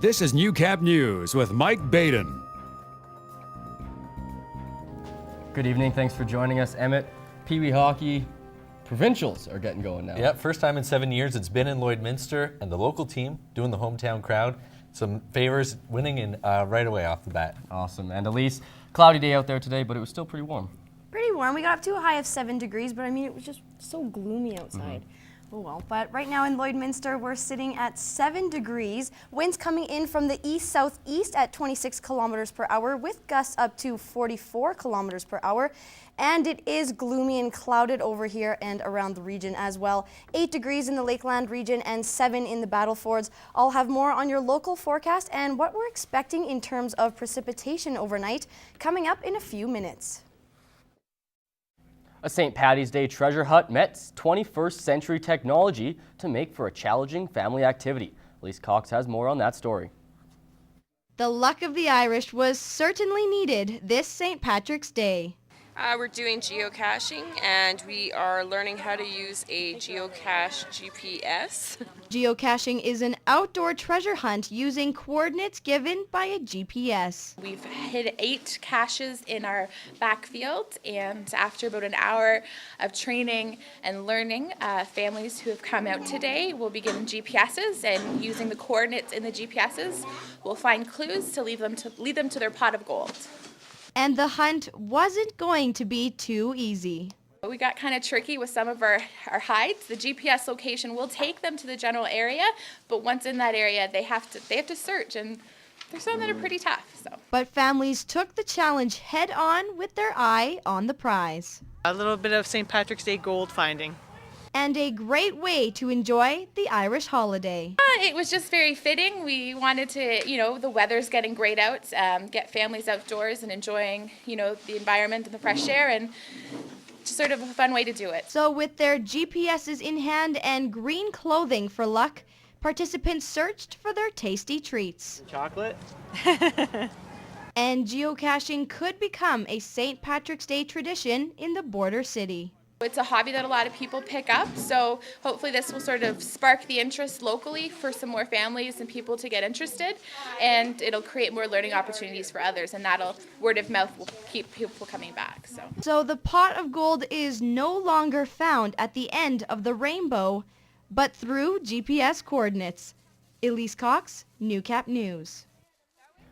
This is Newcap News with Mike Baden. Good evening. Thanks for joining us, Emmett. Pee Wee hockey provincials are getting going now. Yep, first time in 7 years it's been in Lloydminster, and the local team doing the hometown crowd. Some favors winning in right away off the bat. Awesome. And Elise, cloudy day out there today, but it was still pretty warm. Pretty warm. We got up to a high of 7 degrees, but I mean, it was just so gloomy outside. Oh well, but right now in Lloydminster, we're sitting at 7 degrees. Winds coming in from the east-southeast at 26 kilometers per hour with gusts up to 44 kilometers per hour. And it is gloomy and clouded over here and around the region as well. 8 degrees in the Lakeland region and 7 in the Battlefords. I'll have more on your local forecast and what we're expecting in terms of precipitation overnight coming up in a few minutes. A St. Paddy's Day treasure hunt met 21st century technology to make for a challenging family activity. Elise Cox has more on that story. The luck of the Irish was certainly needed this St. Patrick's Day. We're doing geocaching and we are learning how to use a geocache GPS. Geocaching is an outdoor treasure hunt using coordinates given by a GPS. We've hid 8 caches in our backfield, and after about an hour of training and learning, families who have come out today will be given GPSs, and using the coordinates in the GPSs, we'll find clues to lead them to their pot of gold. And the hunt wasn't going to be too easy. We got kind of tricky with some of our hides. The GPS location will take them to the general area, but once in that area, they have to search, and there's some that are pretty tough. But families took the challenge head on with their eye on the prize. A little bit of St. Patrick's Day gold finding. And a great way to enjoy the Irish holiday. It was just very fitting. We wanted to, the weather's getting great out, get families outdoors and enjoying, the environment and the fresh air, and just sort of a fun way to do it. So with their GPSs in hand and green clothing for luck, participants searched for their tasty treats. Chocolate? And geocaching could become a St. Patrick's Day tradition in the border city. It's a hobby that a lot of people pick up, so hopefully this will sort of spark the interest locally for some more families and people to get interested, and it'll create more learning opportunities for others, and word of mouth will keep people coming back. So the pot of gold is no longer found at the end of the rainbow, but through GPS coordinates. Elise Cox, Newcap News.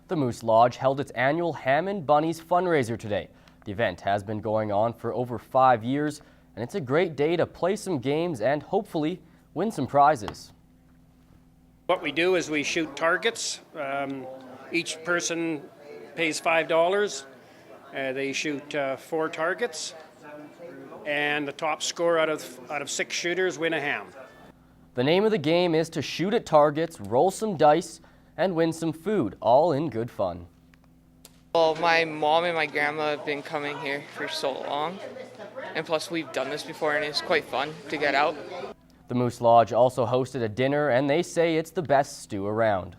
The Moose Lodge held its annual Ham and Bunnies fundraiser today. The event has been going on for over 5 years, and it's a great day to play some games and hopefully win some prizes. What we do is we shoot targets. Each person pays $5. They shoot 4 targets, and the top score out of 6 shooters win a ham. The name of the game is to shoot at targets, roll some dice, and win some food, all in good fun. Well, my mom and my grandma have been coming here for so long, and plus we've done this before and it's quite fun to get out. The Moose Lodge also hosted a dinner, and they say it's the best stew around.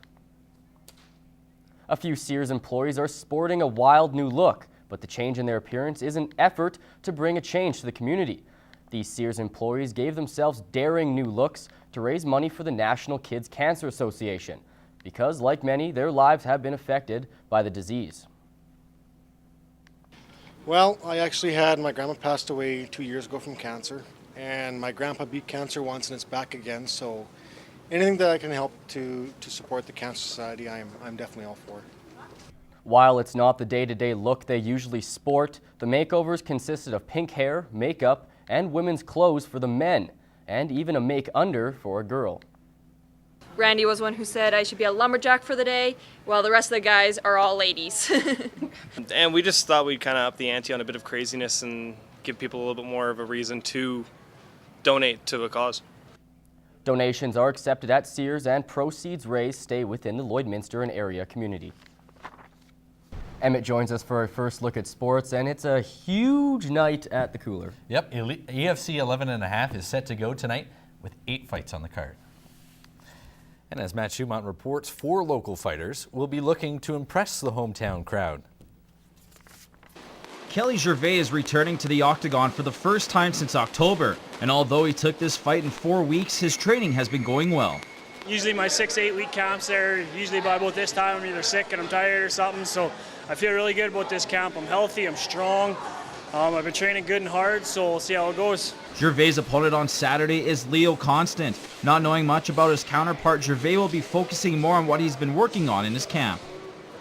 A few Sears employees are sporting a wild new look, but the change in their appearance is an effort to bring a change to the community. These Sears employees gave themselves daring new looks to raise money for the National Kids Cancer Association, because like many, their lives have been affected by the disease. Well, my grandma passed away 2 years ago from cancer, and my grandpa beat cancer once and it's back again, so anything that I can help to support the Cancer Society, I'm definitely all for. While it's not the day-to-day look they usually sport, the makeovers consisted of pink hair, makeup, and women's clothes for the men, and even a make-under for a girl. Randy was one who said I should be a lumberjack for the day, while the rest of the guys are all ladies. And we just thought we'd kind of up the ante on a bit of craziness and give people a little bit more of a reason to donate to a cause. Donations are accepted at Sears, and proceeds raised stay within the Lloydminster and area community. Emmett joins us for our first look at sports, and it's a huge night at the Cooler. Yep, EFC 11.5 is set to go tonight with 8 fights on the card. And as Matt Schumont reports, 4 local fighters will be looking to impress the hometown crowd. Kelly Gervais is returning to the octagon for the first time since October, and although he took this fight in 4 weeks, his training has been going well. Usually my 6 to 8 week camps there, usually by about this time I'm either sick and I'm tired or something, so I feel really good about this camp. I'm healthy, I'm strong, I've been training good and hard, so we'll see how it goes. Gervais' opponent on Saturday is Leo Constant. Not knowing much about his counterpart, Gervais will be focusing more on what he's been working on in his camp.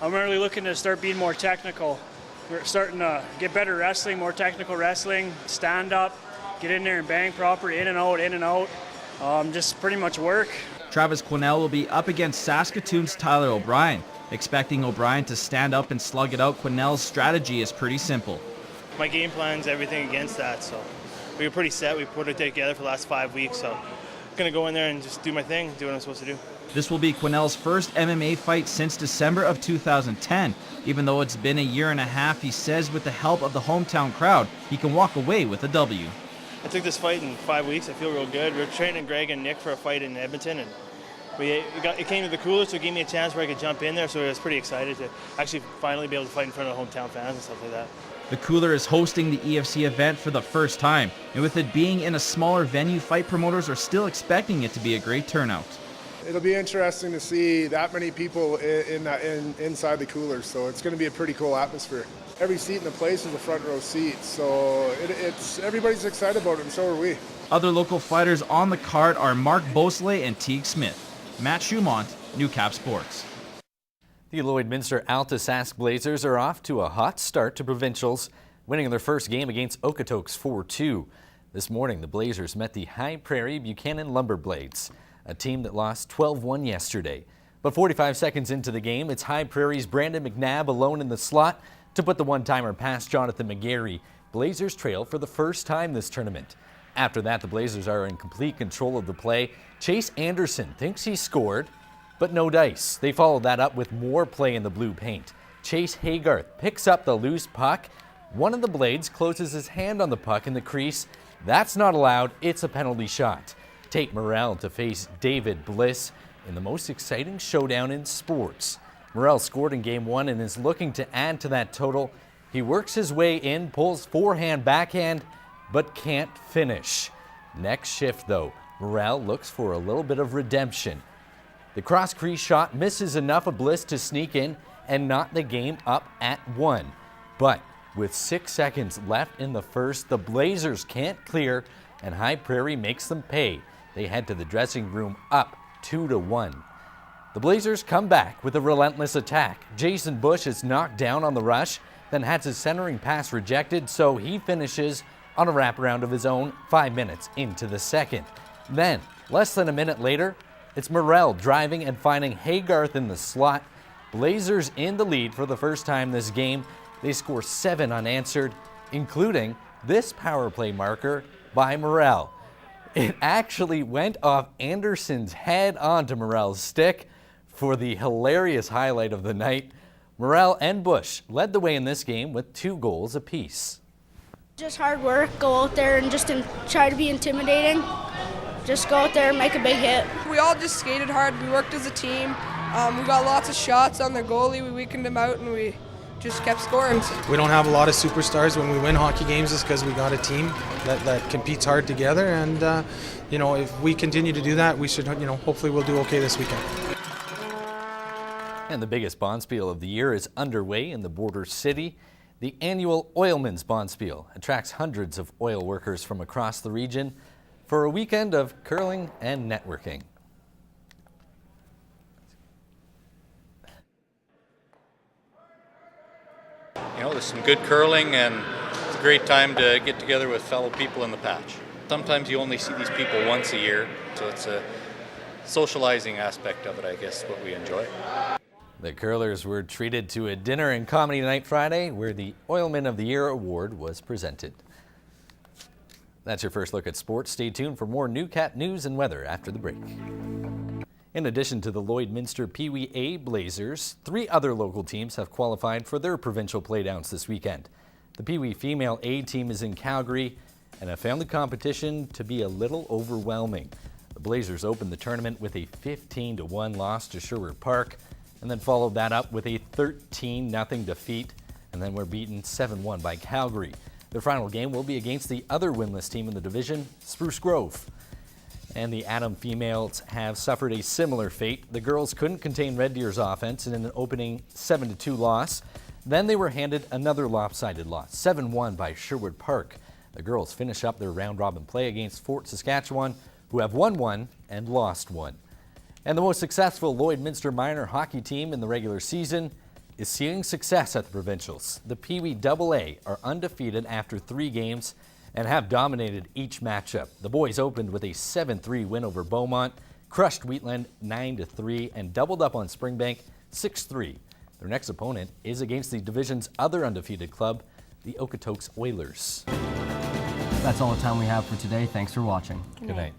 I'm really looking to start being more technical. We're starting to get better wrestling, more technical wrestling, stand up, get in there and bang proper, in and out, just pretty much work. Travis Quinnell will be up against Saskatoon's Tyler O'Brien. Expecting O'Brien to stand up and slug it out, Quinnell's strategy is pretty simple. My game plan's everything against that, so we were pretty set. We put it together for the last 5 weeks, so I'm going to go in there and just do my thing, do what I'm supposed to do. This will be Quinnell's first MMA fight since December of 2010. Even though it's been a year and a half, he says with the help of the hometown crowd, he can walk away with a W. I took this fight in 5 weeks. I feel real good. We were training Greg and Nick for a fight in Edmonton, and it came to the cooler, so it gave me a chance where I could jump in there, so I was pretty excited to actually finally be able to fight in front of hometown fans and stuff like that. The Cooler is hosting the EFC event for the first time, and with it being in a smaller venue, fight promoters are still expecting it to be a great turnout. It'll be interesting to see that many people inside the Cooler, so it's going to be a pretty cool atmosphere. Every seat in the place is a front row seat, so everybody's excited about it, and so are we. Other local fighters on the card are Mark Bosley and Teague Smith. Matt Schumont, Newcap Sports. The Lloydminster Alta Sask Blazers are off to a hot start to provincials, winning their first game against Okotoks 4-2. This morning, the Blazers met the High Prairie Buchanan Lumberblades, a team that lost 12-1 yesterday. But 45 seconds into the game, it's High Prairie's Brandon McNabb alone in the slot to put the one-timer past Jonathan McGarry. Blazers trail for the first time this tournament. After that, the Blazers are in complete control of the play. Chase Anderson thinks he scored, but no dice. They follow that up with more play in the blue paint. Chase Haygarth picks up the loose puck. One of the Blades closes his hand on the puck in the crease. That's not allowed. It's a penalty shot. Tate Morrell to face David Bliss in the most exciting showdown in sports. Morrell scored in Game 1 and is looking to add to that total. He works his way in, pulls forehand, backhand, but can't finish. Next shift, though, Morrell looks for a little bit of redemption. The cross-crease shot misses enough of Bliss to sneak in and knot the game up at 1. But with 6 seconds left in the first, the Blazers can't clear, and High Prairie makes them pay. They head to the dressing room up 2-1. The Blazers come back with a relentless attack. Jason Bush is knocked down on the rush, then has his centering pass rejected, so he finishes on a wraparound of his own 5 minutes into the second. Then, less than a minute later, it's Morrell driving and finding Haygarth in the slot. Blazers in the lead for the first time this game. They score 7 unanswered, including this power play marker by Morrell. It actually went off Anderson's head onto Morrell's stick for the hilarious highlight of the night. Morrell and Bush led the way in this game with 2 goals apiece. Just hard work, go out there and just try to be intimidating. Just go out there and make a big hit. We all just skated hard. We worked as a team. We got lots of shots on their goalie. We weakened him out and we just kept scoring. We don't have a lot of superstars when we win hockey games just because we got a team that competes hard together. And, if we continue to do that, we should, hopefully we'll do okay this weekend. And the biggest bonspiel of the year is underway in the border city. The annual Oilmen's Bonspiel attracts hundreds of oil workers from across the region for a weekend of curling and networking. There's some good curling and it's a great time to get together with fellow people in the patch. Sometimes you only see these people once a year, so it's a socializing aspect of it, I guess, what we enjoy. The curlers were treated to a dinner and comedy night Friday where the Oilman of the Year award was presented. That's your first look at sports. Stay tuned for more Newcap news and weather after the break. In addition to the Lloydminster Pee Wee A Blazers, 3 other local teams have qualified for their provincial playdowns this weekend. The Pee Wee Female A team is in Calgary and have found the competition to be a little overwhelming. The Blazers opened the tournament with a 15-1 loss to Sherwood Park and then followed that up with a 13-0 defeat and then were beaten 7-1 by Calgary. Their final game will be against the other winless team in the division, Spruce Grove. And the Adam females have suffered a similar fate. The girls couldn't contain Red Deer's offense in an opening 7-2 loss. Then they were handed another lopsided loss, 7-1 by Sherwood Park. The girls finish up their round-robin play against Fort Saskatchewan, who have won one and lost one. And the most successful Lloydminster minor hockey team in the regular season is seeing success at the provincials. The Pee Wee AA are undefeated after 3 games and have dominated each matchup. The boys opened with a 7-3 win over Beaumont, crushed Wheatland 9-3, and doubled up on Springbank 6-3. Their next opponent is against the division's other undefeated club, the Okotoks Oilers. That's all the time we have for today. Thanks for watching. Good night.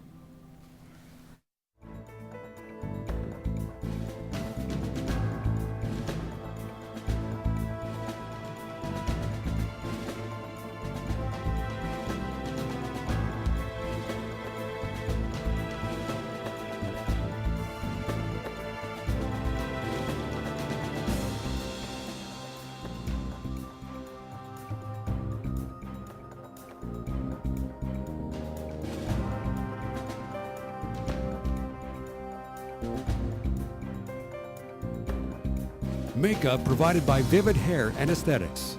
Makeup provided by Vivid Hair and Aesthetics.